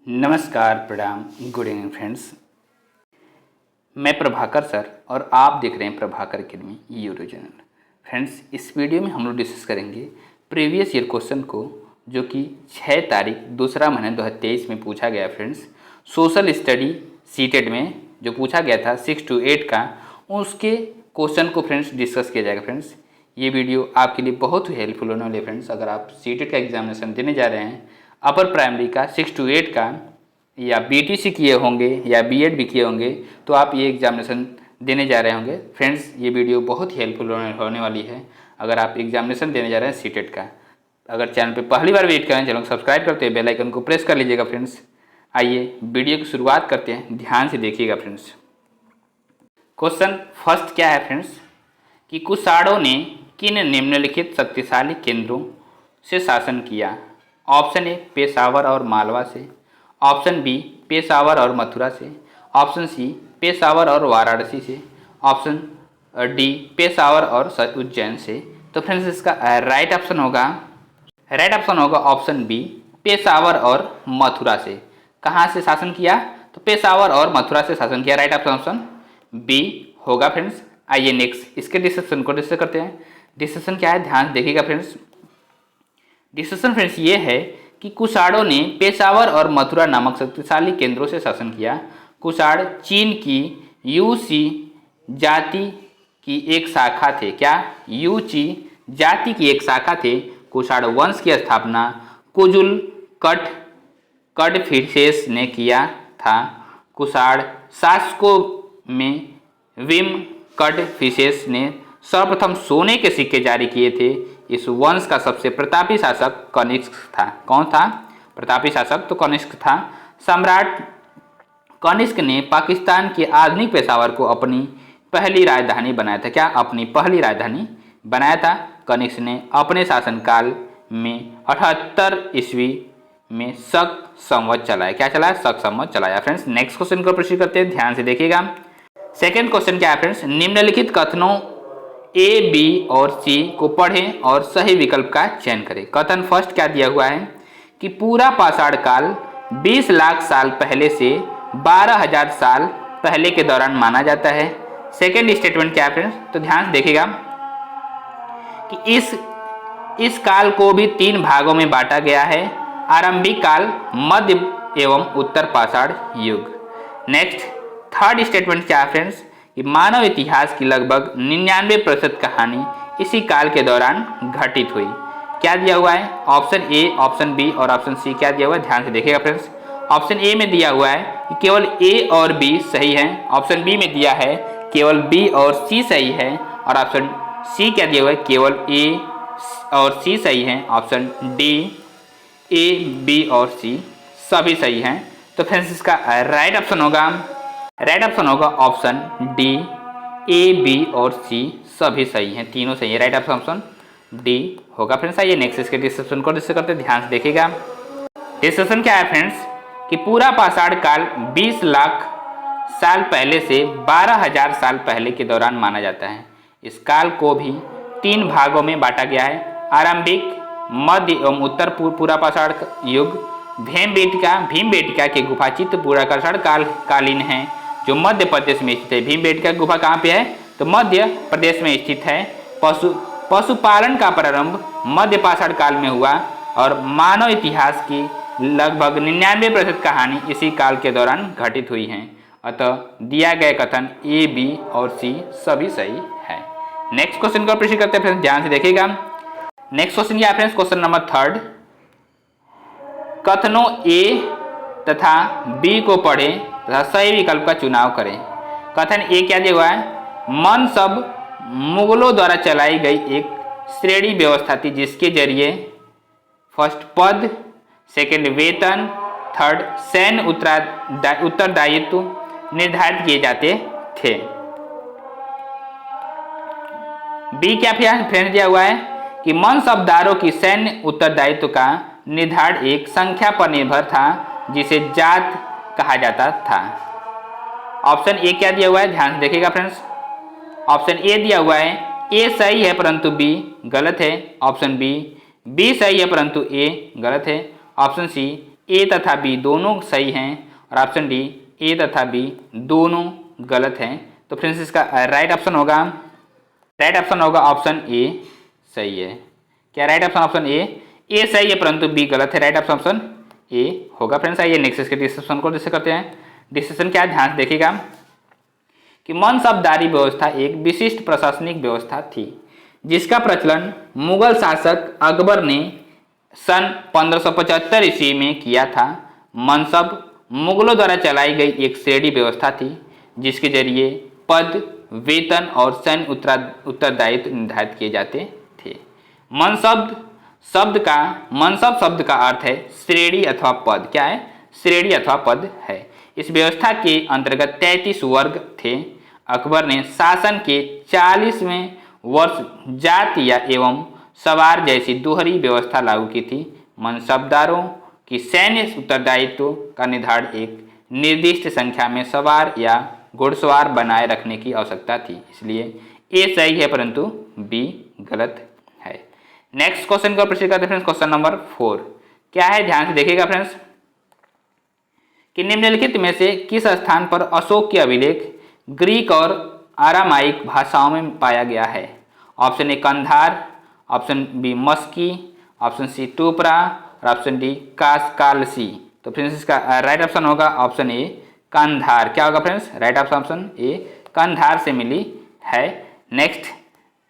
नमस्कार, प्रणाम, good evening friends. मैं प्रभाकर सर और आप देख रहे हैं Prabhakar academy YouTube channel. Friends, इस वीडियो में हम लोग डिस्कस करेंगे प्रीवियस ईयर क्वेश्चन को, जो कि 6 तारीख दूसरा महीना 2023 में पूछा गया। फ्रेंड्स, सोशल स्टडी सीटेड में जो पूछा गया था 6 to 8 का, उसके क्वेश्चन को फ्रेंड्स डिस्कस किया जाएगा। फ्रेंड्स, ये वीडियो आपके लिए बहुत ही हेल्पफुल होने वाली है। फ्रेंड्स, अगर आप सीटेड का एग्जामिनेशन देने जा रहे हैं, अपर प्राइमरी का 6 to 8 का, या बीटीसी किए होंगे या बीएड भी किए होंगे, तो आप ये एग्जामिनेशन देने जा रहे होंगे। फ्रेंड्स, ये वीडियो बहुत ही हेल्पफुल होने वाली है अगर आप एग्जामिनेशन देने जा रहे हैं सीटेड का। अगर चैनल पे पहली बार विजिट करें, चैनल को सब्सक्राइब करते हैं, बेल आइकन को प्रेस कर लीजिएगा। फ्रेंड्स, आइए वीडियो की शुरुआत करते हैं, ध्यान से देखिएगा। फ्रेंड्स, क्वेश्चन फर्स्ट क्या है फ्रेंड्स, कि कुषाणों ने किन निम्नलिखित शक्तिशाली केंद्रों से शासन किया? ऑप्शन ए पेशावर और मालवा से, ऑप्शन बी पेशावर और मथुरा से, ऑप्शन सी पेशावर और वाराणसी से, ऑप्शन डी पेशावर और उज्जैन से। तो फ्रेंड्स, इसका राइट ऑप्शन होगा ऑप्शन बी पेशावर और मथुरा से। कहाँ से शासन किया? तो पेशावर और मथुरा से शासन किया। राइट ऑप्शन बी होगा। फ्रेंड्स, आइए नेक्स्ट इसके डिस्कशन को डिस्कस करते हैं। डिस्कशन क्या है, ध्यान देखिएगा। फ्रेंड्स, डिस्कशन फ्रेंड्स ये है कि कुषाणों ने पेशावर और मथुरा नामक शक्तिशाली केंद्रों से शासन किया। कुषाण चीन की यूसी जाति की एक शाखा थे। क्या? यूची जाति की एक शाखा थे। कुषाण वंश की स्थापना कुजुल कडफिसेस ने किया था। कुषाण शासकों में विम कडफिसेस ने सर्वप्रथम सोने के सिक्के जारी किए थे। इस वंश का सबसे प्रतापी शासक कनिष्क था। कौन था प्रतापी शासक? तो कनिष्क था। सम्राट कनिष्क ने पाकिस्तान के आधुनिक पेशावर को अपनी पहली राजधानी बनाया था। क्या? अपनी पहली राजधानी बनाया था। कनिष्क ने अपने शासनकाल में 78 ईस्वी में शक संवत चलाया। क्या चलाया? शक संवत चलाया। फ्रेंड्स, नेक्स्ट क्वेश्चन को प्रश्न करते हैं, ध्यान से देखिएगा। सेकेंड क्वेश्चन क्या है फ्रेंड्स, निम्नलिखित कथनों ए, बी और सी को पढ़ें और सही विकल्प का चयन करें। कथन फर्स्ट क्या दिया हुआ है कि पूरा पाषाण काल 20 लाख साल पहले से 12,000 साल पहले के दौरान माना जाता है। सेकेंड स्टेटमेंट क्या है फ्रेंड्स, तो ध्यान से देखिएगा कि इस काल को भी 3 भागों में बांटा गया है: आरंभिक काल, मध्य एवं उत्तर पाषाण युग। नेक्स्ट थर्ड स्टेटमेंट क्या है फ्रेंड्स, कि मानव इतिहास की लगभग 99% कहानी इसी काल के दौरान घटित हुई। क्या दिया हुआ है? ऑप्शन ए, ऑप्शन बी और ऑप्शन सी क्या दिया हुआ है, ध्यान से देखिएगा। फ्रेंड्स, ऑप्शन ए में दिया हुआ है कि केवल ए और बी सही है। ऑप्शन बी में दिया है केवल बी और सी सही है। और ऑप्शन सी क्या दिया हुआ है, केवल ए और सी सही है। ऑप्शन डी ए, बी और सी सभी सही हैं। तो फ्रेंड्स, इसका राइट ऑप्शन होगा ऑप्शन डी, ए, बी और सी सभी सही हैं, तीनों सही है। राइट ऑप्शन डी होगा। फ्रेंड्स, आइए नेक्स्ट इसके डिस्कशन को डिस्कस करते हैं, ध्यान से देखिएगा। डिस्कशन क्या है फ्रेंड्स, कि पूरा पाषाण काल 20 लाख साल पहले से 12,000 साल पहले के दौरान माना जाता है। इस काल को भी 3 भागों में बांटा गया है: आरंभिक, मध्य एवं उत्तर पूरा पाषाण युग। भीमबेटका के गुफा चित्र पूरा पाषाण कालीन है, जो मध्य प्रदेश में स्थित है। भीमबेटका गुफा कहाँ पे है? तो मध्य प्रदेश में स्थित है। पशुपालन का प्रारंभ मध्य पाषाण काल में हुआ और मानव इतिहास की लगभग 99% कहानी इसी काल के दौरान घटित हुई है। अतः दिया गया कथन ए, बी और सी सभी सही है। नेक्स्ट क्वेश्चन को प्रश्न करते हैं फ्रेंड्स, ध्यान से देखिएगा। नेक्स्ट क्वेश्चन क्या है फ्रेंड्स, क्वेश्चन नंबर 3, कथनों ए तथा बी को पढ़ें तथा सही विकल्प का चुनाव करें। कथन ए क्या दिया हुआ है, मनसब मुगलों द्वारा चलाई गई एक श्रेणी व्यवस्था थी, जिसके जरिए फर्स्ट पद, सेकंड वेतन, थर्ड सैन्य उत्तरदायित्व निर्धारित किए जाते थे। बी क्या फ्रेंड्स दिया हुआ है कि मनसबदारों की सैन्य उत्तरदायित्व का निर्धारण एक संख्या पर निर्भर था, जिसे जात कहा जाता था। ऑप्शन ए क्या दिया हुआ है, ध्यान से देखिएगा फ्रेंड्स। ऑप्शन ए दिया हुआ है ए सही है परंतु बी गलत है। ऑप्शन बी सही है परंतु ए गलत है। ऑप्शन सी ए तथा बी दोनों सही हैं और ऑप्शन डी ए तथा बी दोनों गलत हैं। तो फ्रेंड्स इसका राइट ऑप्शन होगा ऑप्शन ए सही है। क्या राइट ऑप्शन ए सही है परंतु बी गलत है। राइट ऑप्शन ए होगा। फ्रेंड्स आइए नेक्स्ट इसके डिस्कशन को जैसे करते हैं। डिस्कशन क्या ध्यान से देखिएगा कि मनसबदारी व्यवस्था एक विशिष्ट प्रशासनिक व्यवस्था थी जिसका प्रचलन मुगल शासक अकबर ने सन 1575 ईस्वी में किया था। मनसब मुगलों द्वारा चलाई गई एक श्रेणी व्यवस्था थी जिसके जरिए पद, वेतन और सैन्य उत्तरदायित्व निर्धारित किए जाते थे। मनसब शब्द का अर्थ है श्रेणी अथवा पद। क्या है? श्रेणी अथवा पद है। इस व्यवस्था के अंतर्गत 33 वर्ग थे। अकबर ने शासन के 40वें वर्ष जाति या एवं सवार जैसी दोहरी व्यवस्था लागू की थी। मनसबदारों की सैन्य उत्तरदायित्व का निर्धारण एक निर्दिष्ट संख्या में सवार या घुड़सवार बनाए रखने की आवश्यकता थी। इसलिए ए सही है परंतु बी गलत है। नेक्स्ट क्वेश्चन को प्रश्न करते हैं फ्रेंड्स। क्वेश्चन नंबर 4 क्या है? ध्यान से देखिएगा फ्रेंड्स कि निम्नलिखित में से किस स्थान पर अशोक के अभिलेख ग्रीक और आरामाइक भाषाओं में पाया गया है? Option A Kandahar, option B Maski, option C Topra और ऑप्शन डी कालसी। तो फ्रेंड्स इसका राइट ऑप्शन होगा ऑप्शन ए कंधार। क्या होगा friends? Right option A Kandahar से मिली है। नेक्स्ट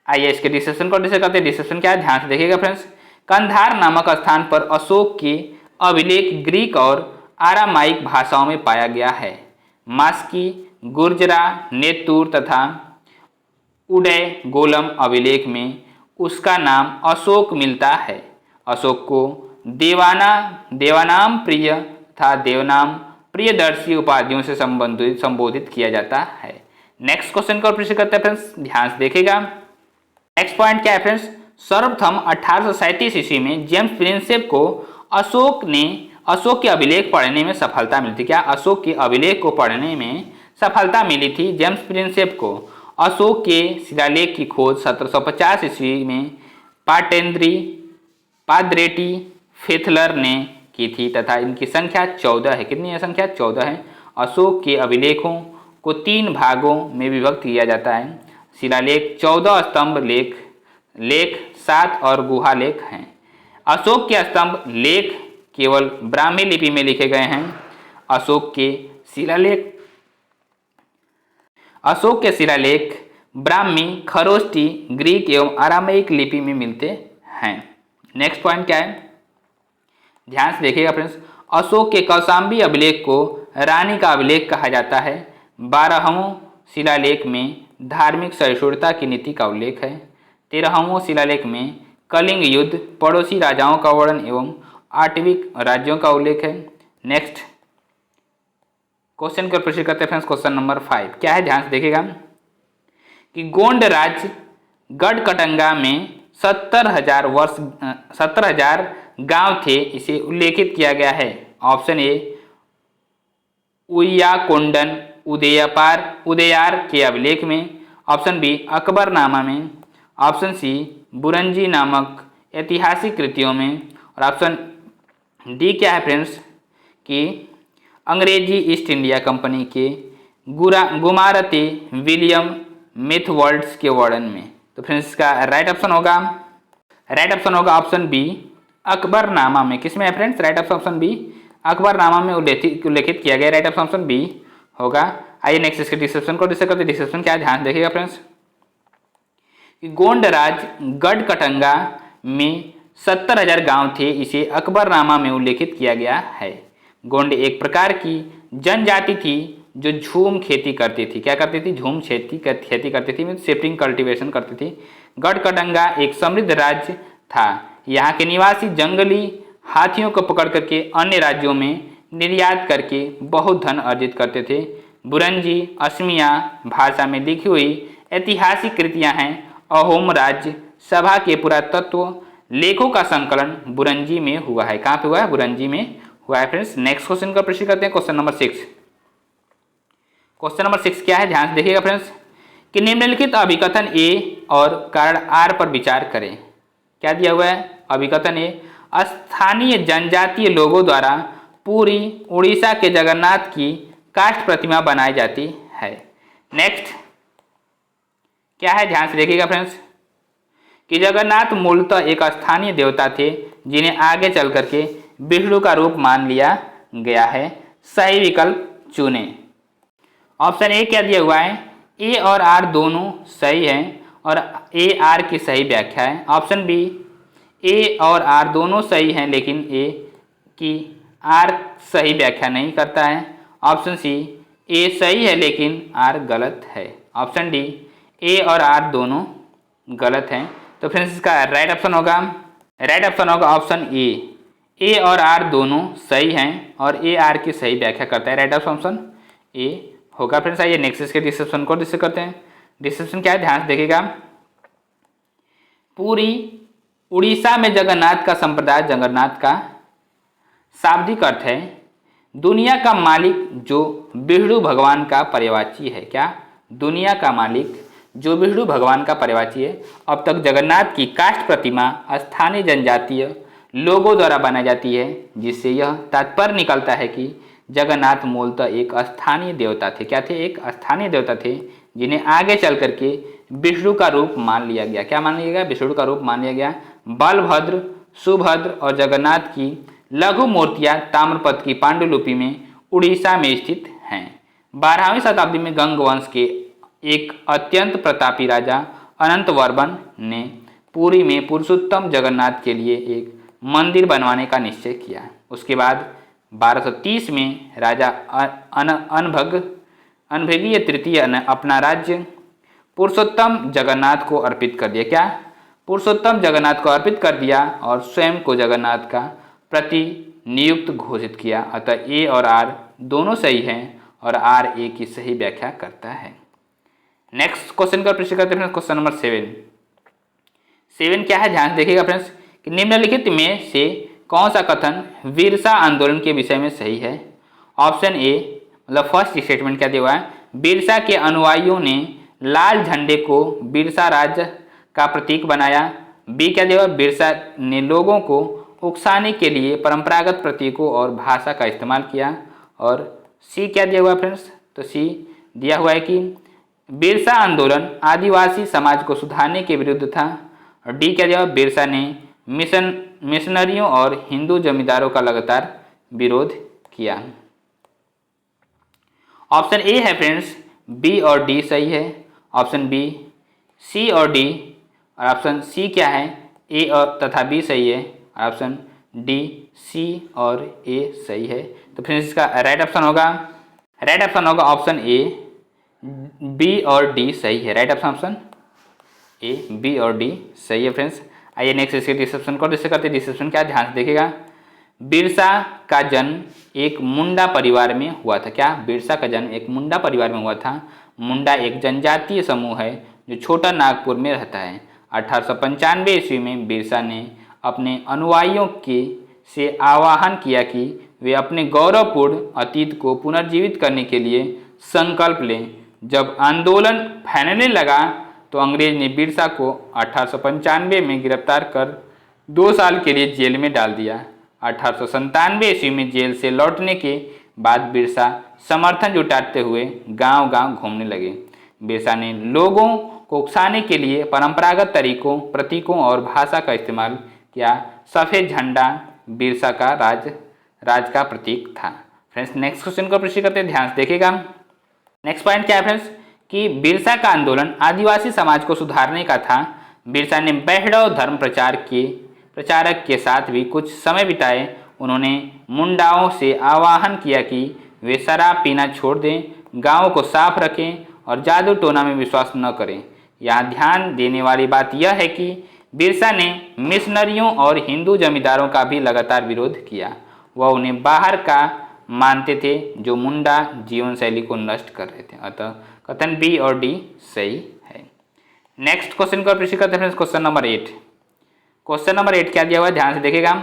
आइए इसके डिस्कशन को डिस्कस करते हैं। डिस्कशन क्या है? ध्यान से देखिएगा फ्रेंड्स। कंधार नामक स्थान पर अशोक के अभिलेख ग्रीक और आरामाइक भाषाओं में पाया गया है। मास्की, गुर्जरा, नेतुर तथा उदय गोलम अभिलेख में उसका नाम अशोक मिलता है। अशोक को देवानाम प्रिय तथा देवनाम प्रियदर्शी उपाधियों से संबोधित किया जाता है। नेक्स्ट क्वेश्चन को प्रश्न करते हैं फ्रेंड्स। ध्यान से देखिएगा। नेक्स्ट पॉइंट क्या है फ्रेंड्स? सर्वप्रथम 1837 ईस्वी में जेम्स प्रिंसेप को अशोक के अभिलेख पढ़ने में सफलता मिली थी। क्या? अशोक के अभिलेख को पढ़ने में सफलता मिली थी जेम्स प्रिंसेप को। अशोक के शिलालेख की खोज 1750 ईस्वी में पादरेटी फेथलर ने की थी तथा इनकी संख्या 14 है। कितनी है संख्या? 14 है। अशोक के अभिलेखों को 3 भागों में विभक्त किया जाता है। शिलालेख 14 स्तंभ लेख 7 और गुहा लेख हैं। अशोक के स्तंभ लेख केवल ब्राह्मी लिपि में लिखे गए हैं। अशोक के शिलालेख ब्राह्मी, खरोष्टी, ग्रीक एवं आरामाइक लिपि में मिलते हैं। नेक्स्ट पॉइंट क्या है? ध्यान से देखिएगा फ्रेंड्स। अशोक के कौशाम्बी अभिलेख को रानी का अभिलेख कहा जाता है। 12वें शिलालेख में धार्मिक सहिष्णुता की नीति का उल्लेख है। 13वें शिलालेख में कलिंग युद्ध, पड़ोसी राजाओं का वर्णन एवं आटविक राज्यों का उल्लेख है। नेक्स्ट क्वेश्चन को प्रश्न करते हैं फ्रेंड्स। क्वेश्चन नंबर 5 क्या है? ध्यान से देखिएगा कि गोंड राज्य गढ़कटंगा में 70,000 गांव थे, इसे उल्लेखित किया गया है। ऑप्शन ए उय्याकोंडन उदयार के अभिलेख में, ऑप्शन बी अकबरनामा में, ऑप्शन सी बुरंजी नामक ऐतिहासिक कृतियों में और ऑप्शन डी क्या है फ्रेंड्स कि अंग्रेजी ईस्ट इंडिया कंपनी के गुमारते विलियम मेथवर्ड्स के वर्णन में। तो फ्रेंड्स इसका राइट ऑप्शन होगा ऑप्शन बी अकबरनामा में। किसमें है friends? Right option B Akbarnama में उल्लेखित किया गया। राइट ऑप्शन बी होगा। आइए नेक्स्ट इसके डिस्क्रिप्शन को डिस्कस करते हैं। डिस्क्रिप्शन क्या है? ध्यान देखिएगा फ्रेंड्स कि गोंड राज गढ़कटंगा में 70,000 गांव थे, इसे अकबरनामा में उल्लेखित किया गया है। गोंड एक प्रकार की जनजाति थी जो झूम खेती करती थी। क्या करती थी? झूम खेती करती थी, शिफ्टिंग कल्टीवेशन करती थी। गढ़कटंगा एक समृद्ध राज्य था। यहाँ के निवासी जंगली हाथियों को पकड़ करके अन्य राज्यों में निर्यात करके बहुत धन अर्जित करते थे। बुरंजी असमिया भाषा में लिखी हुई ऐतिहासिक कृतियाँ हैं। अहोम राज्य सभा के पुरातत्व लेखों का संकलन बुरंजी में हुआ है। कहाँ पे हुआ है? बुरंजी में हुआ है फ्रेंड्स। नेक्स्ट क्वेश्चन का प्रश्न करते हैं। क्वेश्चन नंबर 6 क्या है? ध्यान से देखिएगा फ्रेंड्स कि निम्नलिखित अभिकथन ए और कारण आर पर विचार करें। क्या दिया हुआ है? अभिकथन ए स्थानीय जनजातीय लोगों द्वारा पूरी उड़ीसा के जगन्नाथ की काष्ठ प्रतिमा बनाई जाती है। नेक्स्ट क्या है, ध्यान से देखिएगा फ्रेंड्स, कि जगन्नाथ मूलतः एक स्थानीय देवता थे जिन्हें आगे चल करके विष्णु का रूप मान लिया गया है। सही विकल्प चुने। ऑप्शन ए क्या दिया हुआ है, ए और आर दोनों सही है और ए आर की सही व्याख्या है। ऑप्शन बी, ए और आर दोनों सही हैं लेकिन ए की आर सही व्याख्या नहीं करता है। ऑप्शन सी, ए सही है लेकिन आर गलत है। ऑप्शन डी, ए और आर दोनों गलत हैं। तो फ्रेंड्स इसका राइट ऑप्शन होगा ऑप्शन ए और आर दोनों सही हैं और ए आर की सही व्याख्या करता है। राइट ऑप्शन ए होगा। फ्रेंड्स आइए नेक्स्ट इसके डिस्क्रिप्शन को डिस्कस करते हैं। डिस्क्रिप्शन क्या है, ध्यान से देखिएगा। पूरी उड़ीसा में जगन्नाथ का संप्रदाय, जगन्नाथ का शाब्दिक अर्थ है दुनिया का मालिक जो विष्णु भगवान का पर्यवाची है। क्या, दुनिया का मालिक जो विष्णु भगवान का पर्यवाची है। अब तक जगन्नाथ की काष्ठ प्रतिमा स्थानीय जनजातीय लोगों द्वारा बनाई जाती है, जिससे यह तात्पर्य निकलता है कि जगन्नाथ मूलतः एक स्थानीय देवता थे। क्या थे, एक स्थानीय देवता थे जिन्हें आगे चल करके विष्णु का रूप मान लिया गया। क्या मान लिया गया, विष्णु का रूप मान लिया गया। बलभद्र, सुभद्र और जगन्नाथ की लघु मूर्तियां ताम्रपत्र की पांडुलिपि में उड़ीसा में स्थित हैं। 12वीं शताब्दी में गंग वंश के एक अत्यंत प्रतापी राजा अनंत वर्मन ने पुरी में पुरुषोत्तम जगन्नाथ के लिए एक मंदिर बनवाने का निश्चय किया। उसके बाद 1230 में राजा अनभगीय तृतीय ने अपना राज्य पुरुषोत्तम जगन्नाथ को अर्पित कर दिया। क्या, पुरुषोत्तम जगन्नाथ को अर्पित कर दिया और स्वयं को जगन्नाथ का प्रतिनियुक्त घोषित किया। अतः ए और आर दोनों सही हैं और आर ए की सही व्याख्या करता है। नेक्स्ट क्वेश्चन का प्रश्न करते हैं। क्वेश्चन नंबर 7 क्या है, ध्यान से देखिएगा फ्रेंड्स, कि निम्नलिखित में से कौन सा कथन बिरसा आंदोलन के विषय में सही है। ऑप्शन ए, मतलब फर्स्ट स्टेटमेंट क्या दिया हुआ है, बिरसा के अनुयायियों ने लाल झंडे को बिरसा राज का प्रतीक बनाया। बी क्या दिया हुआ, बिरसा ने लोगों को उकसाने के लिए परंपरागत प्रतीकों और भाषा का इस्तेमाल किया। और सी क्या दिया हुआ फ्रेंड्स, तो सी दिया हुआ है कि बिरसा आंदोलन आदिवासी समाज को सुधारने के विरुद्ध था। और डी क्या दिया हुआ, बिरसा ने मिशनरियों और हिंदू जमींदारों का लगातार विरोध किया। ऑप्शन ए है फ्रेंड्स, बी और डी सही है। ऑप्शन बी, सी और डी, और ऑप्शन सी क्या है, ए और तथा बी सही है। और ऑप्शन डी, सी और ए सही है। तो फ्रेंड्स इसका राइट ऑप्शन होगा ऑप्शन ए, बी और डी सही है। राइट ऑप्शन ए, बी और डी सही है फ्रेंड्स। आइए नेक्स्ट इसके डिस्क्रिप्शन को डिस्कस करते हैं। डिस्क्रिप्शन क्या, ध्यान से देखिएगा। बिरसा का जन्म एक मुंडा परिवार में हुआ था। क्या, बिरसा का जन्म एक मुंडा परिवार में हुआ था। मुंडा एक जनजातीय समूह है जो छोटा नागपुर में रहता है। 1895 ईस्वी में बिरसा ने अपने अनुयायियों के से आह्वान किया कि वे अपने गौरवपूर्ण अतीत को पुनर्जीवित करने के लिए संकल्प लें। जब आंदोलन फैलने लगा तो अंग्रेज ने बिरसा को 1895 में गिरफ्तार कर 2 साल के लिए जेल में डाल दिया। 1897 ईस्वी में जेल से लौटने के बाद बिरसा समर्थन जुटाते हुए गांव-गांव घूमने लगे। बिरसा ने लोगों को उकसाने के लिए परंपरागत तरीकों, प्रतीकों और भाषा का इस्तेमाल किया। सफ़ेद झंडा बिरसा का राज का प्रतीक था। फ्रेंड्स नेक्स्ट क्वेश्चन को प्रश्न करते हैं, ध्यान से देखिएगा। नेक्स्ट पॉइंट क्या है फ्रेंड्स, कि बिरसा का आंदोलन आदिवासी समाज को सुधारने का था। बिरसा ने वैष्णव धर्म प्रचारक के साथ भी कुछ समय बिताए। उन्होंने मुंडाओं से आह्वान किया कि वे शराब पीना छोड़ दें, गाँव को साफ रखें और जादू टोना में विश्वास न करें। यहाँ ध्यान देने वाली बात यह है कि बिरसा ने मिशनरियों और हिंदू जमींदारों का भी लगातार विरोध किया। वह उन्हें बाहर का मानते थे जो मुंडा जीवन शैली को नष्ट कर रहे थे। अतः कथन बी और डी सही है। नेक्स्ट क्वेश्चन को प्रश्न करते हैं क्वेश्चन नंबर 8। क्वेश्चन नंबर 8 क्या दिया हुआ है, ध्यान से देखिएगा,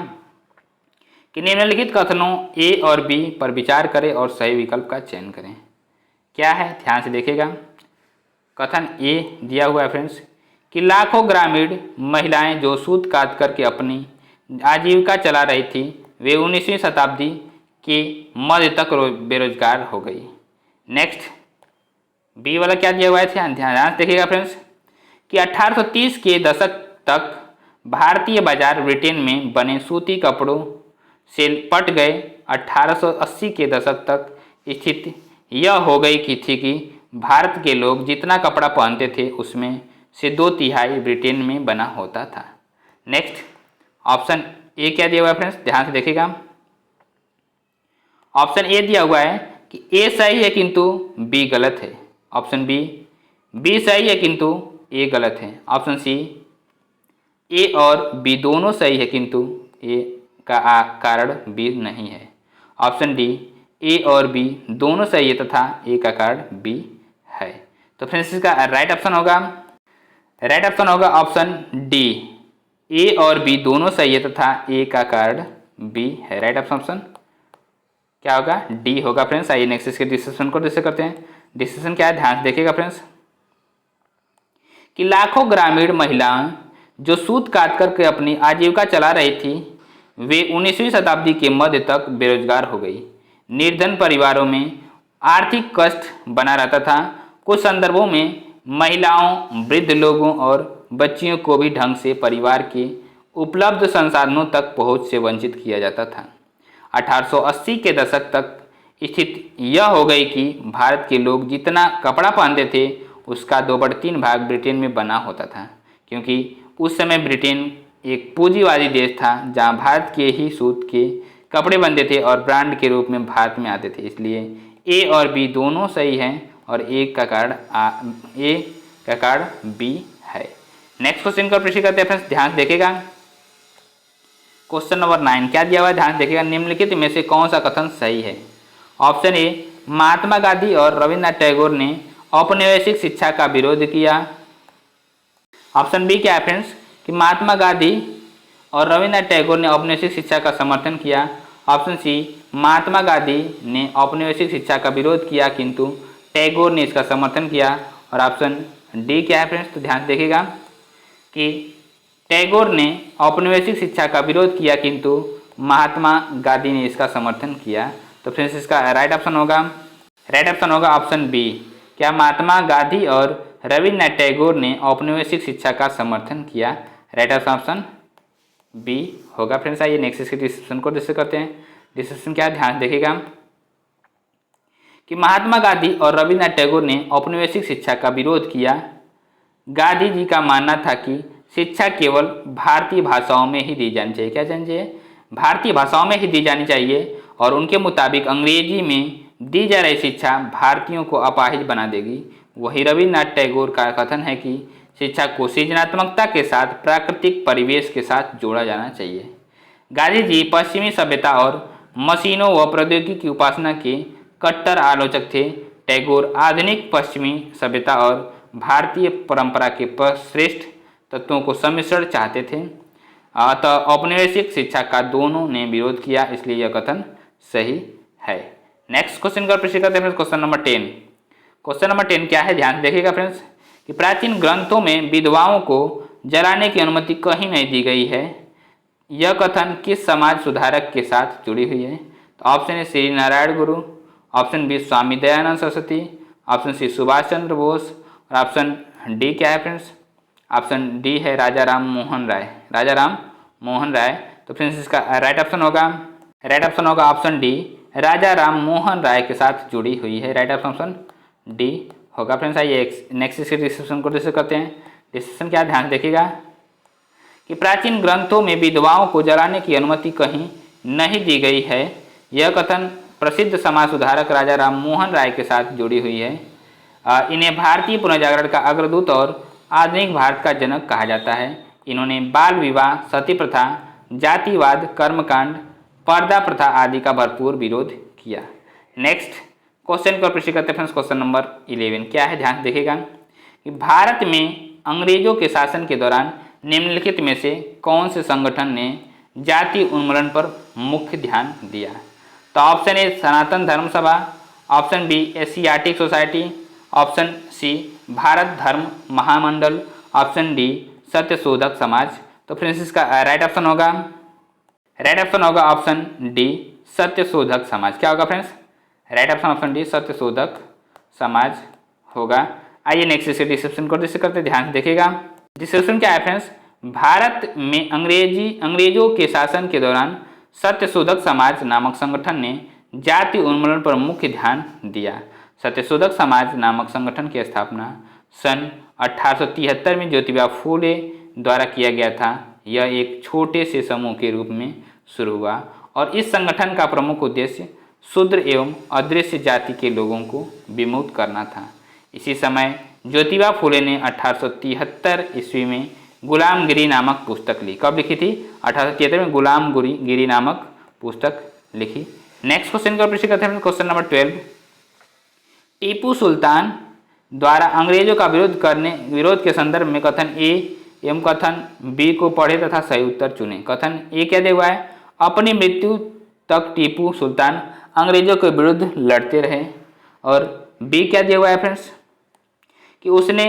कि निम्नलिखित कथनों ए और बी पर विचार करें और सही विकल्प का चयन करें। क्या है, ध्यान से देखिएगा। कथन ए दिया हुआ है फ्रेंड्स, कि लाखों ग्रामीण महिलाएं जो सूत काट करके अपनी आजीविका चला रही थी, वे 19वीं शताब्दी के मध्य तक बेरोजगार हो गई। नेक्स्ट बी वाला क्या दिया हुआ है, ध्यान से देखिएगा फ्रेंड्स कि 1830 के दशक तक भारतीय बाजार ब्रिटेन में बने सूती कपड़ों से पट गए। 1880 के दशक तक स्थिति यह हो गई कि भारत के लोग जितना कपड़ा पहनते थे उसमें से 2/3 ब्रिटेन में बना होता था। नेक्स्ट ऑप्शन ए क्या दिया हुआ है फ्रेंड्स, ध्यान से देखिएगा। ऑप्शन ए दिया हुआ है कि ए सही है किंतु बी गलत है। ऑप्शन बी सही है किंतु ए गलत है। ऑप्शन सी ए और बी दोनों सही है किंतु ए का कारण बी नहीं है। ऑप्शन डी ए और बी दोनों सही है तथा ए का कारण बी है। तो फ्रेंड्स इसका राइट ऑप्शन होगा ऑप्शन डी, ए और बी दोनों सही है तथा ए का कारण बी है। राइट ऑप्शन क्या होगा, डी होगा फ्रेंड्स। आइए नेक्स्ट इसके डिस्कशन को डिस्कस करते हैं। डिस्कशन क्या है, ध्यान से देखिएगा फ्रेंड्स कि लाखों ग्रामीण महिलाएं जो सूत काट करके अपनी आजीविका चला रही थी वे 19वीं शताब्दी के मध्य तक बेरोजगार हो गई। निर्धन परिवारों में आर्थिक कष्ट बना रहता था। कुछ संदर्भों में महिलाओं, वृद्ध लोगों और बच्चियों को भी ढंग से परिवार के उपलब्ध संसाधनों तक पहुंच से वंचित किया जाता था। 1880 के दशक तक स्थिति यह हो गई कि भारत के लोग जितना कपड़ा पहनते थे उसका 2/3 भाग ब्रिटेन में बना होता था, क्योंकि उस समय ब्रिटेन एक पूंजीवादी देश था जहां भारत के ही सूत के कपड़े बनते थे और ब्रांड के रूप में भारत में आते थे। इसलिए ए और बी दोनों सही हैं और ए का कारण बी है। नेक्स्ट क्वेश्चन का प्रश्न करते हैं फ्रेंड्स, ध्यान से देखिएगा। क्वेश्चन नंबर 9 क्या दिया हुआ है, ध्यान से देखिएगा। निम्नलिखित में से कौन सा कथन सही है। ऑप्शन ए महात्मा गांधी और रविन्द्रनाथ टैगोर ने औपनिवेशिक शिक्षा का विरोध किया। ऑप्शन बी क्या है फ्रेंड्स कि महात्मा गांधी और रविन्द्रनाथ टैगोर ने औपनिवेशिक शिक्षा का समर्थन किया। ऑप्शन सी महात्मा गांधी ने औपनिवेशिक शिक्षा का विरोध किया किंतु टैगोर ने इसका समर्थन किया। और ऑप्शन डी क्या है फ्रेंड्स, तो ध्यान देखिएगा कि टैगोर ने औपनिवेशिक शिक्षा का विरोध किया किंतु महात्मा गांधी ने इसका समर्थन किया। तो फ्रेंड्स इसका राइट ऑप्शन होगा ऑप्शन बी, क्या महात्मा गांधी और रविन्द्रनाथ टैगोर ने औपनिवेशिक शिक्षा का समर्थन किया। राइट ऑप्शन बी होगा फ्रेंड्स। आइए नेक्स्ट इसके डिस्कशन को डिस्कस करते हैं। डिस्कशन क्या है, ध्यान देखिएगा कि महात्मा गांधी और रविन्द्रनाथ टैगोर ने औपनिवेशिक शिक्षा का विरोध किया। गांधी जी का मानना था कि शिक्षा केवल भारतीय भाषाओं में ही दी जानी चाहिए। क्या जानी चाहिए, भारतीय भाषाओं में ही दी जानी चाहिए और उनके मुताबिक अंग्रेजी में दी जा रही शिक्षा भारतीयों को अपाहिज बना देगी। वही रविन्द्रनाथ टैगोर का कथन है कि शिक्षा को सृजनात्मकता के साथ प्राकृतिक परिवेश के साथ जोड़ा जाना चाहिए। गांधी जी पश्चिमी सभ्यता और मशीनों व प्रौद्योगिकी की उपासना के कट्टर आलोचक थे। टैगोर आधुनिक पश्चिमी सभ्यता और भारतीय परंपरा के श्रेष्ठ तत्वों को सम्मिश्रण चाहते थे। अतः औपनिवेशिक शिक्षा का दोनों ने विरोध किया, इसलिए यह कथन सही है। नेक्स्ट क्वेश्चन का प्रश्न करते हैं क्वेश्चन नंबर 10। क्वेश्चन नंबर 10 क्या है, ध्यान देखिएगा फ्रेंड्स कि प्राचीन ग्रंथों में विधवाओं को जलाने की अनुमति कहीं नहीं दी गई है। यह कथन किस समाज सुधारक के साथ जुड़ी हुई है। तो option A Shri Narayan Guru, option B Swami Dayanand Saraswati, option C Subhash Chandra Bose और ऑप्शन डी क्या है फ्रेंड्स, ऑप्शन डी है राजा राम मोहन राय। तो फ्रेंड्स इसका राइट ऑप्शन होगा ऑप्शन डी, राजा राम मोहन राय के साथ जुड़ी हुई है। राइट ऑप्शन डी होगा फ्रेंड्स। आइए नेक्स्ट इसके डिस्कशन को डिस्कस करते हैं। डिस्कशन क्या, ध्यान देखिएगा कि प्राचीन ग्रंथों में विधवाओं को जलाने की अनुमति कहीं नहीं दी गई है। यह कथन प्रसिद्ध समाज सुधारक राजा राम मोहन राय के साथ जुड़ी हुई है। इन्हें भारतीय पुनर्जागरण का अग्रदूत और आधुनिक भारत का जनक कहा जाता है। इन्होंने बाल विवाह, सती प्रथा, जातिवाद, कर्मकांड, पर्दा प्रथा आदि का भरपूर विरोध किया। नेक्स्ट क्वेश्चन को प्रश्न करते हैं क्वेश्चन नंबर 11 क्या है, ध्यान देखिएगा कि भारत में अंग्रेजों के शासन के दौरान निम्नलिखित में से कौन से संगठन ने जाति उन्मूलन पर मुख्य ध्यान दिया। तो option A Sanatan Dharma Sabha, option B Asiatic Society, option C Bharat Dharma Mahamandal, option D Satyashodhak Samaj. तो फ्रेंड्स इसका राइट ऑप्शन होगा ऑप्शन डी सत्यशोधक समाज। क्या होगा friends? Right option D Satyashodhak Samaj होगा। आइए नेक्स्ट इसके डिस्क्रिप्शन को डिस्कस करते हैं, ध्यान से देखिएगा। डिस्क्रिप्शन क्या है फ्रेंड्स? भारत में अंग्रेजों के शासन के दौरान सत्यशोधक समाज नामक संगठन ने जाति उन्मूलन पर मुख्य ध्यान दिया। सत्यशोधक समाज नामक संगठन की स्थापना सन 1873 में ज्योतिबा फूले द्वारा किया गया था। यह एक छोटे से समूह के रूप में शुरू हुआ और इस संगठन का प्रमुख उद्देश्य शूद्र एवं अदृश्य जाति के लोगों को विमुक्त करना था। इसी समय ज्योतिबा फूले ने 1873 ईस्वी में गुलामगिरी नामक पुस्तक ली। कब लिखी थी? 1873 में गुलामगिरी नामक पुस्तक लिखी। नेक्स्ट क्वेश्चन का प्रश्न करते हैं, क्वेश्चन नंबर 12। टीपू सुल्तान द्वारा अंग्रेजों का विरोध के संदर्भ में कथन ए एवं कथन बी को पढ़े तथा सही उत्तर चुने। कथन ए क्या दिया हुआ है? अपनी मृत्यु तक टीपू सुल्तान अंग्रेजों के विरुद्ध लड़ते रहे। और बी क्या दिया हुआ है फ्रेंड्स? कि उसने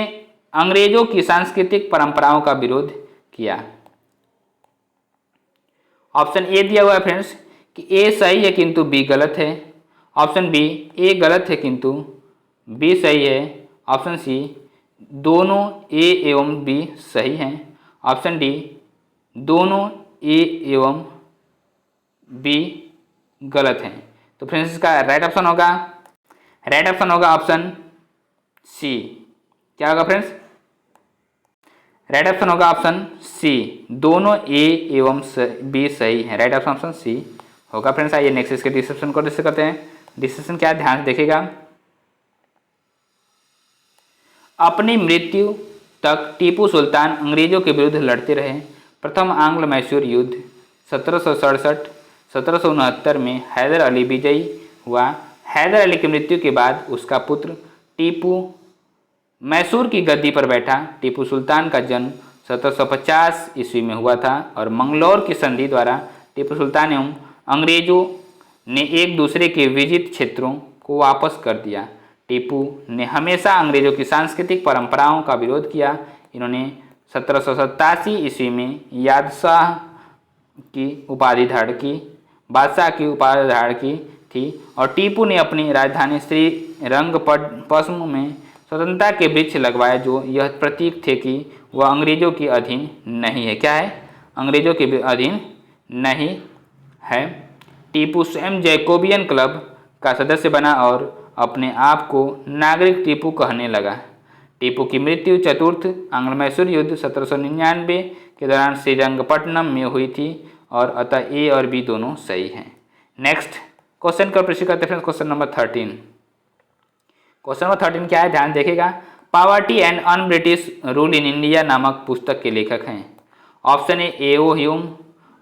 अंग्रेजों की सांस्कृतिक परंपराओं का विरोध किया। ऑप्शन ए दिया हुआ है फ्रेंड्स कि ए सही है किंतु बी गलत है। ऑप्शन बी ए गलत है किंतु बी सही है। ऑप्शन सी दोनों ए एवं बी सही हैं। ऑप्शन डी दोनों ए एवं बी गलत हैं। तो फ्रेंड्स इसका राइट ऑप्शन होगा ऑप्शन सी। क्या होगा फ्रेंड्स? राइट ऑप्शन होगा ऑप्शन सी, दोनों ए एवं बी सही है। राइट ऑप्शन सी होगा फ्रेंड्स। आइए नेक्स्ट इसके डिस्क्रिप्शन को डिस्कस करते हैं। डिस्क्रिप्शन क्या है, ध्यान से देखिएगा। अपनी मृत्यु तक टीपू सुल्तान अंग्रेजों के विरुद्ध लड़ते रहे। प्रथम आंग्ल मैसूर युद्ध 1767-1769 में हैदर अली विजयी हुआ। हैदर अली की मृत्यु के बाद उसका पुत्र टीपू मैसूर की गद्दी पर बैठा। टीपू सुल्तान का जन्म 1750 ईस्वी में हुआ था और मंगलौर की संधि द्वारा टीपू सुल्तान एवं अंग्रेजों ने एक दूसरे के विजित क्षेत्रों को वापस कर दिया। टीपू ने हमेशा अंग्रेजों की सांस्कृतिक परंपराओं का विरोध किया। इन्होंने 1787 ईस्वी में बादशाह की उपाधि धारण की थी और टीपू ने अपनी राजधानी श्रीरंगपट्टनम में स्वतंत्रता के वृक्ष लगवाए, जो यह प्रतीक थे कि वह अंग्रेजों के अधीन नहीं है। क्या है? अंग्रेजों के अधीन नहीं है। टीपू स्वयं जैकोबियन क्लब का सदस्य बना और अपने आप को नागरिक टीपू कहने लगा। टीपू की मृत्यु चतुर्थ आंग्ल मैसूर युद्ध 1799 के दौरान श्रीरंगपट्टनम में हुई थी और अतः ए और बी दोनों सही हैं। नेक्स्ट क्वेश्चन का प्रश्न करते हैं क्वेश्चन नंबर 13। क्वेश्चन नंबर 13 क्या है, ध्यान देखिएगा। Poverty and un British rule in India नामक पुस्तक के लेखक हैं। Option A O Hume,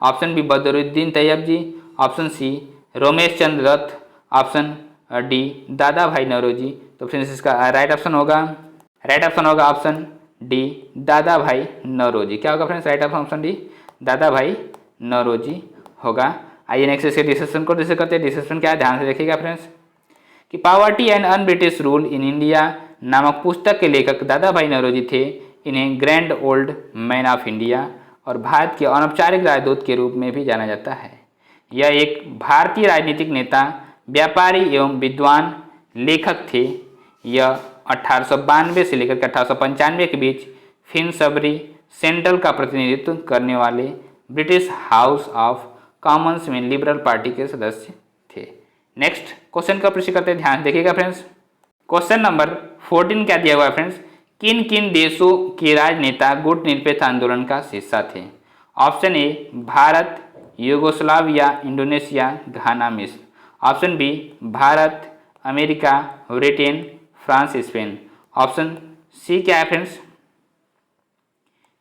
option B Badruddin Tyabji, option C Romesh Chandra Dutt, option D Dadabhai Naoroji. तो फ्रेंड्स इसका राइट ऑप्शन होगा option D Dadabhai Naoroji. क्या होगा friends? Right option D Dadabhai Naoroji होगा। आइए नेक्स्ट इसके डिस्कशन को डिस्कस करते हैं। डिस्कशन क्या है, ध्यान से देखिएगा फ्रेंड्स कि poverty and un British rule in India नामक पुस्तक के लेखक दादा भाई नौरोजी थे। इन्हें grand old man of India और भारत के अनौपचारिक राजदूत के रूप में भी जाना जाता है। यह एक भारतीय राजनीतिक नेता, व्यापारी एवं विद्वान लेखक थे। यह 1892 से लेकर 1895 के बीच फिनसबरी सेंट्रल का प्रतिनिधित्व करने वाले ब्रिटिश हाउस ऑफ कॉमन्स में लिबरल पार्टी के सदस्य थे। नेक्स्ट क्वेश्चन का प्रश्न करते हैं, ध्यान देखिएगा फ्रेंड्स। क्वेश्चन नंबर 14 क्या दिया हुआ है फ्रेंड्स? किन किन देशों के राजनेता गुट निरपेक्ष आंदोलन का हिस्सा थे? Option A Bharat, Yugoslavia, Indonesia, Ghana, मिस्र। Option B Bharat, America, Britain, France, Spain. Option C क्या है फ्रेंड्स?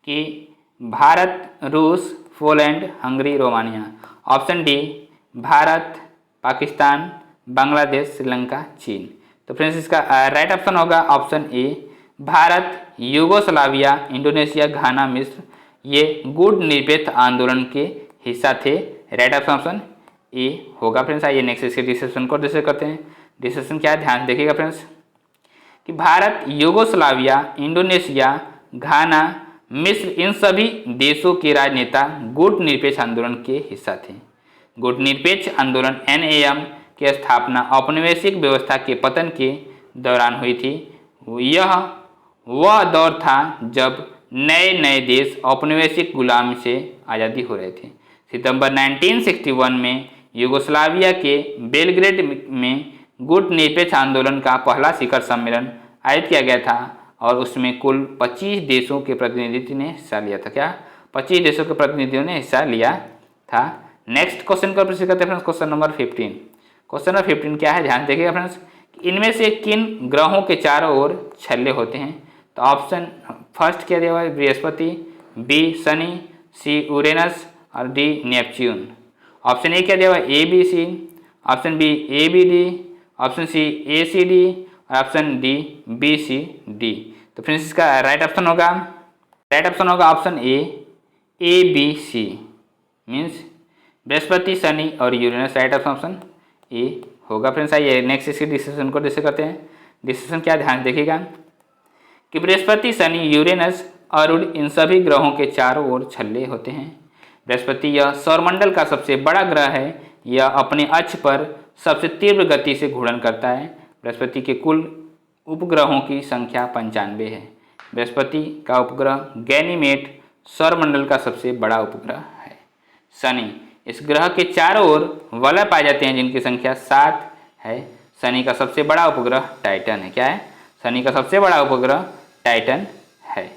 कि भारत, रूस, Poland, Hungary, Romania. Option D Bharat, Pakistan, Bangladesh, Sri Lanka, चीन। तो फ्रेंड्स इसका राइट ऑप्शन होगा option A Bharat, Yugoslavia, Indonesia, Ghana, मिस्र। ये गुट निरपेक्ष आंदोलन के हिस्सा थे। राइट ऑप्शन ए होगा फ्रेंड्स। आइए नेक्स्ट इसके डिस्कशन को डिस्कस करते हैं। डिस्कशन क्या है, ध्यान देखिएगा फ्रेंड्स कि भारत, यूगोस्लाविया, इंडोनेशिया, घाना, मिस्र इन सभी देशों के राजनेता गुट निरपेक्ष आंदोलन के हिस्सा थे। गुटनिरपेक्ष आंदोलन NAM की स्थापना औपनिवेशिक व्यवस्था के पतन के दौरान हुई थी। यह वह दौर था जब नए नए देश औपनिवेशिक गुलामी से आज़ादी हो रहे थे। सितंबर 1961 में यूगोस्लाविया के बेलग्रेड में गुटनिरपेक्ष आंदोलन का पहला शिखर सम्मेलन आयोजित किया गया था और उसमें कुल 25 देशों के प्रतिनिधित्व ने हिस्सा लिया था। क्या 25 देशों के प्रतिनिधियों ने हिस्सा लिया था। नेक्स्ट क्वेश्चन का प्रश्न करते हैं friends, question number 15। Question number 15 क्या है, ध्यान देखिएगा फ्रेंड्स। इनमें से किन ग्रहों के चारों ओर छल्ले होते हैं? तो ऑप्शन फर्स्ट क्या दिया हुआ है, Brihaspati, B Shani, C Uranus और डी नेपच्यून। ऑप्शन ए क्या दिया हुआ है, A B C, option B A B D, option C A C D और option D B C D. तो फ्रेंड्स इसका राइट ऑप्शन होगा option A B C means Brihaspati, Shani और यूरेनस। राइट ऑप्शन ए होगा फ्रेंड्स। आइए नेक्स्ट इसके discussion को discuss करते हैं। डिस्कशन क्या, ध्यान देखिएगा कि बृहस्पति, शनि, यूरेनस, अरुण इन सभी ग्रहों के चारों ओर छल्ले होते हैं। बृहस्पति यह सौरमंडल का सबसे बड़ा ग्रह है। यह अपने अक्ष पर सबसे तीव्र गति से घूर्णन करता है। बृहस्पति के कुल उपग्रहों की संख्या 95 है। बृहस्पति का उपग्रह गैनीमेड सौरमंडल का सबसे बड़ा उपग्रह है। शनि, इस ग्रह के चारों ओर वलय पाए जाते हैं जिनकी संख्या 7 है। शनि का सबसे बड़ा उपग्रह टाइटन है। क्या है? शनि का सबसे बड़ा उपग्रह टाइटन है।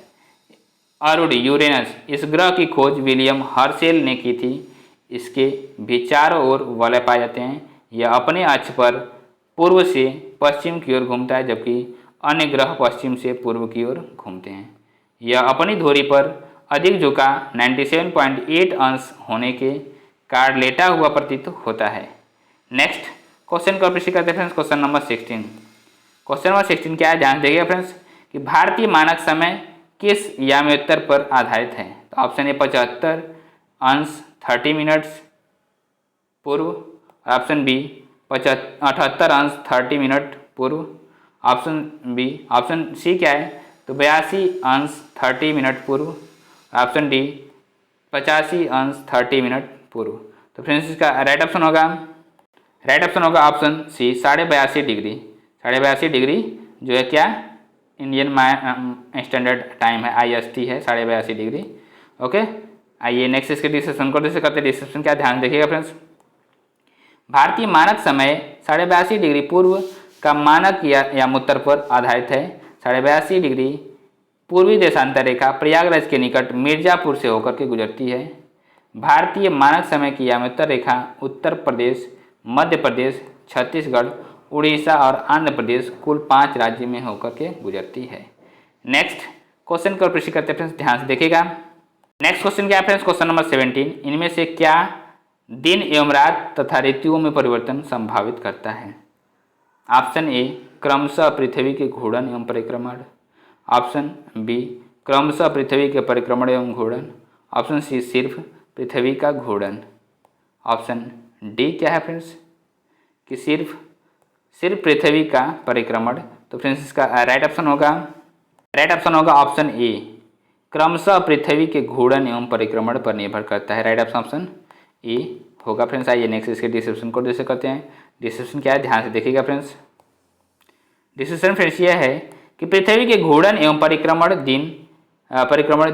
अरुण यूरेनस, इस ग्रह की खोज विलियम हर्शेल ने की थी। इसके भी चारों ओर वलय पाए जाते हैं। यह अपने अक्ष पर पूर्व से पश्चिम की ओर घूमता है जबकि अन्य ग्रह पश्चिम से पूर्व की ओर घूमते हैं। यह अपनी धुरी पर अधिक झुका 97.8 अंश होने के कारण लेटा हुआ प्रतीत होता है। नेक्स्ट क्वेश्चन को प्रश्न करते हैं friends, question number 16। Question number 16 क्या है, ध्यान देखिएगा फ्रेंड्स कि भारतीय मानक समय किस याम्योत्तर पर आधारित है? तो ऑप्शन ए 75 अंश 30 मिनट्स पूर्व, ऑप्शन बी 78 अंश 30 मिनट पूर्व, ऑप्शन सी क्या है, तो 82 अंश 30 मिनट पूर्व, ऑप्शन डी 85 अंश 30 मिनट पूर्व। तो फ्रेंड्स इसका राइट ऑप्शन होगा ऑप्शन सी 82.5 डिग्री। 82.5 डिग्री जो है क्या, इंडियन स्टैंडर्ड टाइम है, IST है 82.5 डिग्री। ओके, आइए नेक्स्ट इसके डिस्कशन को डिस्कस करते हैं। डिस्कशन क्या, ध्यान देखिएगा फ्रेंड्स। भारतीय मानक समय 82.5 डिग्री पूर्व का मानक यामोत्तर पर आधारित है। 82.5 डिग्री पूर्वी देशांतर रेखा प्रयागराज के निकट मिर्जापुर से होकर के गुजरती है। भारतीय मानक समय की यामोत्तर रेखा उत्तर प्रदेश, मध्य प्रदेश, छत्तीसगढ़, उड़ीसा और आंध्र प्रदेश कुल 5 राज्य में होकर के गुजरती है। नेक्स्ट क्वेश्चन को प्रश्न करते हैं फ्रेंड्स, ध्यान से देखिएगा। नेक्स्ट क्वेश्चन क्या है फ्रेंड्स, क्वेश्चन नंबर 17। इनमें से क्या दिन एवं रात तथा ऋतुओं में परिवर्तन संभावित करता है? ऑप्शन ए क्रमशः पृथ्वी के घूर्णन एवं परिक्रमण, ऑप्शन बी क्रमशः पृथ्वी के परिक्रमण एवं घूर्णन, ऑप्शन सी सिर्फ पृथ्वी का घूर्णन, ऑप्शन डी क्या है फ्रेंड्स कि सिर्फ पृथ्वी का परिक्रमण। तो फ्रेंड्स इसका राइट ऑप्शन होगा ऑप्शन ए क्रमशः पृथ्वी के घूर्णन एवं परिक्रमण पर निर्भर करता है। राइट ऑप्शन ए होगा फ्रेंड्स। आइए नेक्स्ट इसके डिस्क्रिप्शन को डिस्कस करते हैं। डिस्क्रिप्शन क्या है, ध्यान से देखिएगा फ्रेंड्स। डिस्क्रिप्शन फ्रेंड्स यह है कि पृथ्वी के घूर्णन एवं परिक्रमण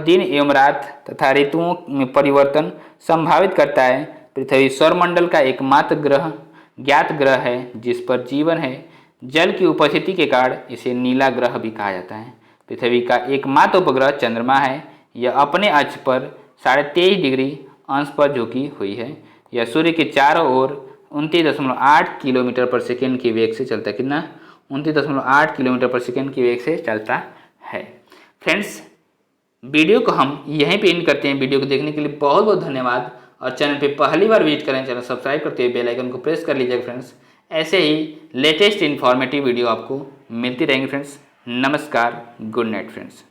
दिन एवं रात तथा ऋतुओं में परिवर्तन संभावित करता है। पृथ्वी सौरमंडल का एकमात्र ज्ञात ग्रह है जिस पर जीवन है। जल की उपस्थिति के कारण इसे नीला ग्रह भी कहा जाता है। पृथ्वी का एकमात्र उपग्रह चंद्रमा है। यह अपने अक्ष पर 23.5 डिग्री अंश पर झुकी हुई है। यह सूर्य के चारों ओर 29.8 किलोमीटर पर सेकेंड की वेग से चलता है। कितना? 29.8 किलोमीटर पर सेकेंड की वेग से चलता है। फ्रेंड्स वीडियो को हम यहीं पे एंड करते हैं। वीडियो को देखने के लिए बहुत बहुत धन्यवाद और चैनल पे पहली बार विजिट करें, चैनल सब्सक्राइब करते हुए बेल आइकन को प्रेस कर लीजिएगा फ्रेंड्स। ऐसे ही लेटेस्ट इन्फॉर्मेटिव वीडियो आपको मिलती रहेंगी फ्रेंड्स। नमस्कार, गुड नाइट फ्रेंड्स।